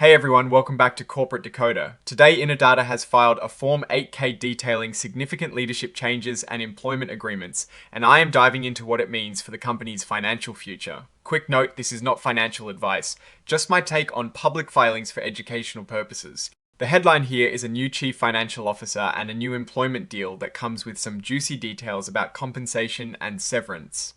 Hey everyone, welcome back to Corporate Decoder. Today, INNODATA has filed a Form 8K detailing significant leadership changes and employment agreements, and I am diving into what it means for the company's financial future. Quick note, this is not financial advice, just my take on public filings for educational purposes. The headline here is a new Chief Financial Officer and a new employment deal that comes with some juicy details about compensation and severance.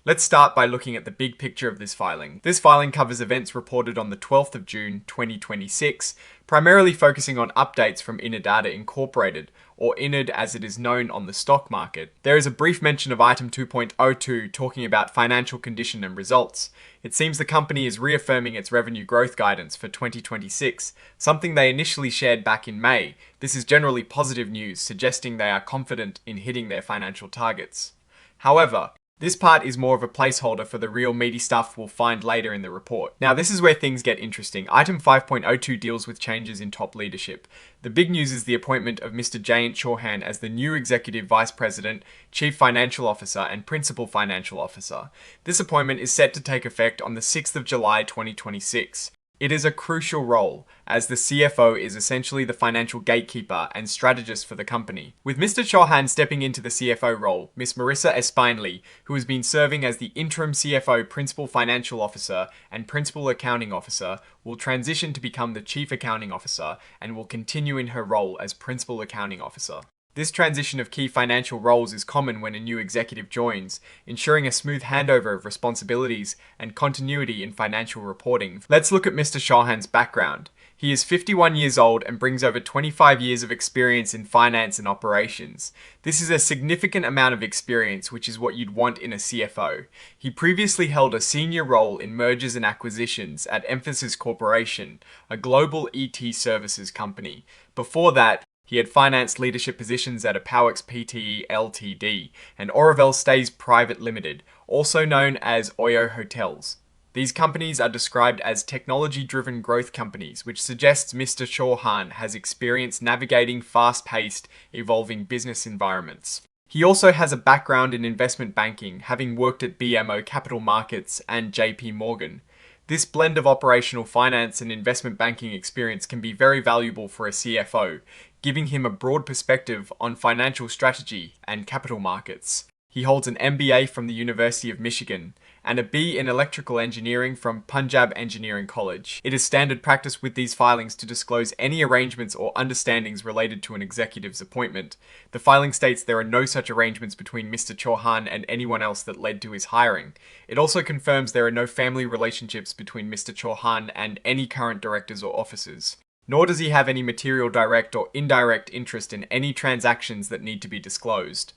Let's start by looking at the big picture of this filing. This filing covers events reported on the 12th of June 2026, primarily focusing on updates from INODATA Incorporated, or INOD as it is known on the stock market. There is a brief mention of Item 2.02 talking about financial condition and results. It seems the company is reaffirming its revenue growth guidance for 2026, something they initially shared back in May. This is generally positive news, suggesting they are confident in hitting their financial targets. However, this part is more of a placeholder for the real meaty stuff we'll find later in the report. Now, this is where things get interesting. Item 5.02 deals with changes in top leadership. The big news is the appointment of Mr. Jayant Chauhan as the new Executive Vice President, Chief Financial Officer, and Principal Financial Officer. This appointment is set to take effect on the 6th of July 2026. It is a crucial role, as the CFO is essentially the financial gatekeeper and strategist for the company. With Mr. Chauhan stepping into the CFO role, Ms. Marissa Espineli, who has been serving as the Interim CFO Principal Financial Officer and Principal Accounting Officer, will transition to become the Chief Accounting Officer and will continue in her role as Principal Accounting Officer. This transition of key financial roles is common when a new executive joins, ensuring a smooth handover of responsibilities and continuity in financial reporting. Let's look at Mr. Chauhan's background. He is 51 years old and brings over 25 years of experience in finance and operations. This is a significant amount of experience, which is what you'd want in a CFO. He previously held a senior role in mergers and acquisitions at Mphasis Corporation, a global ET services company. Before that, he had finance leadership positions at EPOWERX Pte Ltd and Oravel Stays Private Limited, also known as Oyo Hotels. These companies are described as technology-driven growth companies, which suggests Mr. Chauhan has experience navigating fast-paced, evolving business environments. He also has a background in investment banking, having worked at BMO Capital Markets and JP Morgan. This blend of operational finance and investment banking experience can be very valuable for a CFO, giving him a broad perspective on financial strategy and capital markets. He holds an MBA from the University of Michigan and a B in electrical engineering from Punjab Engineering College. It is standard practice with these filings to disclose any arrangements or understandings related to an executive's appointment. The filing states there are no such arrangements between Mr. Chauhan and anyone else that led to his hiring. It also confirms there are no family relationships between Mr. Chauhan and any current directors or officers. Nor does he have any material direct or indirect interest in any transactions that need to be disclosed.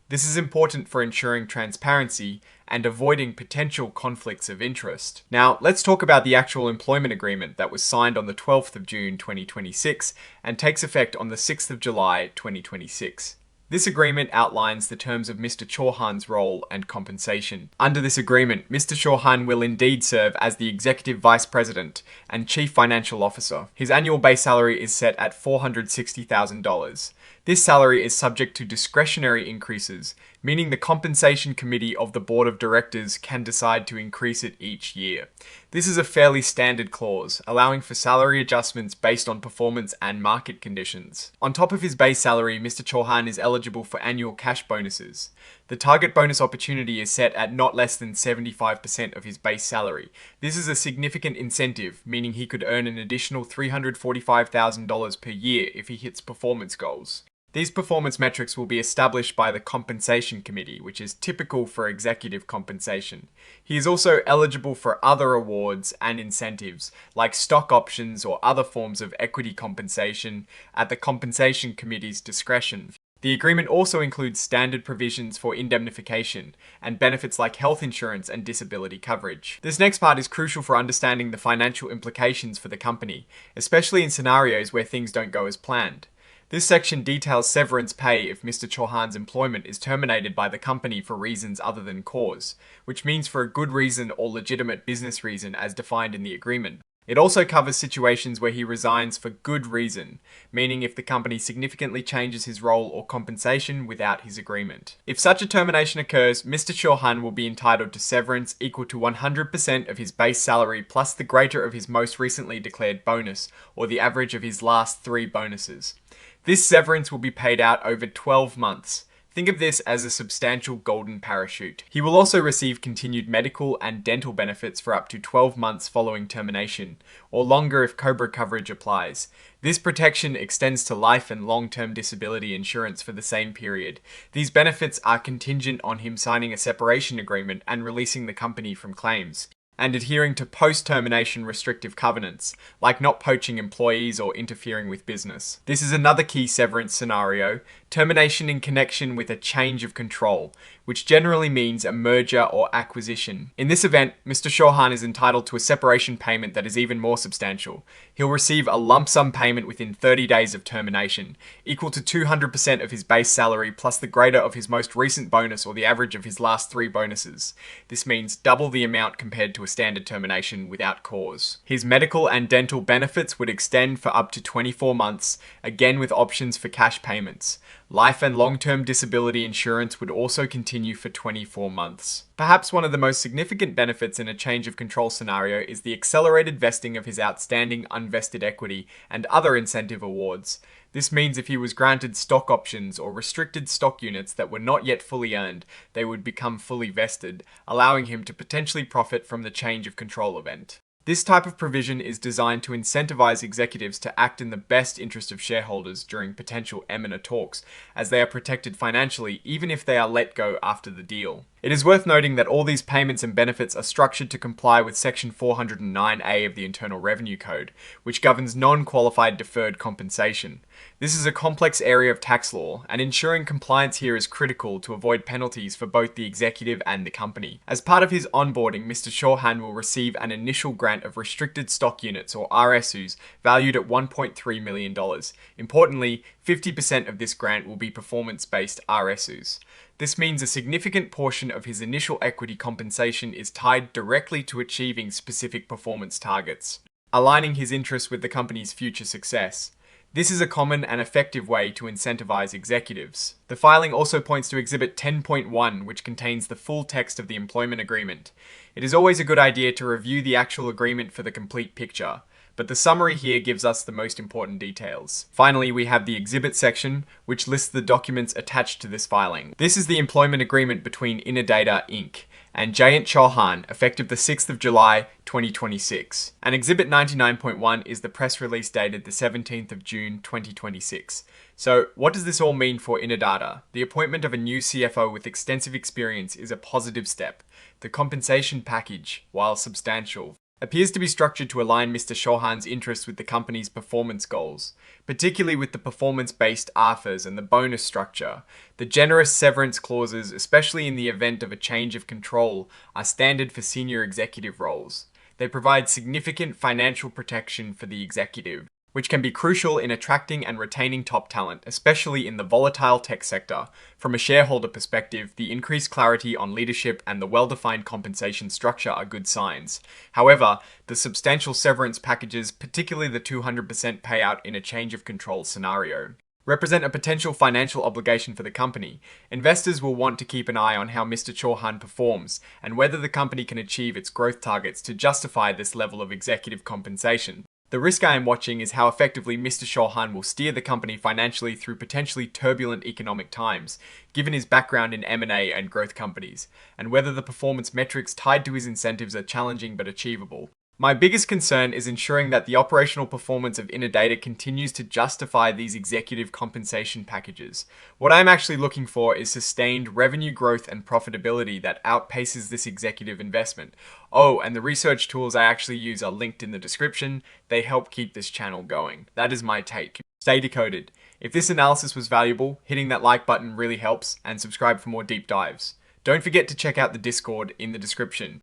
This is important for ensuring transparency and avoiding potential conflicts of interest. Now, let's talk about the actual employment agreement that was signed on the 12th of June 2026 and takes effect on the 6th of July 2026. This agreement outlines the terms of Mr. Chauhan's role and compensation. Under this agreement, Mr. Chauhan will indeed serve as the Executive Vice President and Chief Financial Officer. His annual base salary is set at $460,000. This salary is subject to discretionary increases, meaning the Compensation Committee of the Board of Directors can decide to increase it each year. This is a fairly standard clause, allowing for salary adjustments based on performance and market conditions. On top of his base salary, Mr. Chauhan is eligible for annual cash bonuses. The target bonus opportunity is set at not less than 75% of his base salary. This is a significant incentive, meaning he could earn an additional $345,000 per year if he hits performance goals. These performance metrics will be established by the Compensation Committee, which is typical for executive compensation. He is also eligible for other awards and incentives, like stock options or other forms of equity compensation, at the Compensation Committee's discretion. The agreement also includes standard provisions for indemnification and benefits like health insurance and disability coverage. This next part is crucial for understanding the financial implications for the company, especially in scenarios where things don't go as planned. This section details severance pay if Mr. Chauhan's employment is terminated by the company for reasons other than cause, which means for a good reason or legitimate business reason as defined in the agreement. It also covers situations where he resigns for good reason, meaning if the company significantly changes his role or compensation without his agreement. If such a termination occurs, Mr. Chauhan will be entitled to severance equal to 100% of his base salary plus the greater of his most recently declared bonus, or the average of his last 3 bonuses. This severance will be paid out over 12 months. Think of this as a substantial golden parachute. He will also receive continued medical and dental benefits for up to 12 months following termination, or longer if COBRA coverage applies. This protection extends to life and long-term disability insurance for the same period. These benefits are contingent on him signing a separation agreement and releasing the company from claims, and adhering to post-termination restrictive covenants, like not poaching employees or interfering with business. This is another key severance scenario: termination in connection with a change of control, which generally means a merger or acquisition. In this event, Mr. Chauhan is entitled to a separation payment that is even more substantial. He'll receive a lump sum payment within 30 days of termination, equal to 200% of his base salary plus the greater of his most recent bonus or the average of his last 3 bonuses. This means double the amount compared to a standard termination without cause. His medical and dental benefits would extend for up to 24 months, again with options for cash payments. Life and long-term disability insurance would also continue for 24 months. Perhaps one of the most significant benefits in a change of control scenario is the accelerated vesting of his outstanding unvested equity and other incentive awards. This means if he was granted stock options or restricted stock units that were not yet fully earned, they would become fully vested, allowing him to potentially profit from the change of control event. This type of provision is designed to incentivize executives to act in the best interest of shareholders during potential M&A talks, as they are protected financially even if they are let go after the deal. It is worth noting that all these payments and benefits are structured to comply with Section 409A of the Internal Revenue Code, which governs non-qualified deferred compensation. This is a complex area of tax law, and ensuring compliance here is critical to avoid penalties for both the executive and the company. As part of his onboarding, Mr. Chauhan will receive an initial grant of restricted stock units, or RSUs, valued at $1.3 million. Importantly, 50% of this grant will be performance-based RSUs. This means a significant portion of his initial equity compensation is tied directly to achieving specific performance targets, aligning his interests with the company's future success. This is a common and effective way to incentivize executives. The filing also points to Exhibit 10.1, which contains the full text of the employment agreement. It is always a good idea to review the actual agreement for the complete picture, but the summary here gives us the most important details. Finally, we have the exhibit section, which lists the documents attached to this filing. This is the employment agreement between INNODATA Inc. and Jayant Chauhan, effective the 6th of July, 2026. And Exhibit 99.1 is the press release dated the 17th of June, 2026. So, what does this all mean for INNODATA? The appointment of a new CFO with extensive experience is a positive step. The compensation package, while substantial, appears to be structured to align Mr. Chauhan's interests with the company's performance goals, particularly with the performance-based AFAs and the bonus structure. The generous severance clauses, especially in the event of a change of control, are standard for senior executive roles. They provide significant financial protection for the executive, which can be crucial in attracting and retaining top talent, especially in the volatile tech sector. From a shareholder perspective, the increased clarity on leadership and the well-defined compensation structure are good signs. However, the substantial severance packages, particularly the 200% payout in a change of control scenario, represent a potential financial obligation for the company. Investors will want to keep an eye on how Mr. Chauhan performs and whether the company can achieve its growth targets to justify this level of executive compensation. The risk I am watching is how effectively Mr. Chauhan will steer the company financially through potentially turbulent economic times, given his background in M&A and growth companies, and whether the performance metrics tied to his incentives are challenging but achievable. My biggest concern is ensuring that the operational performance of INNODATA continues to justify these executive compensation packages. What I'm actually looking for is sustained revenue growth and profitability that outpaces this executive investment. Oh, and the research tools I actually use are linked in the description. They help keep this channel going. That is my take. Stay decoded. If this analysis was valuable, hitting that like button really helps, and subscribe for more deep dives. Don't forget to check out the Discord in the description.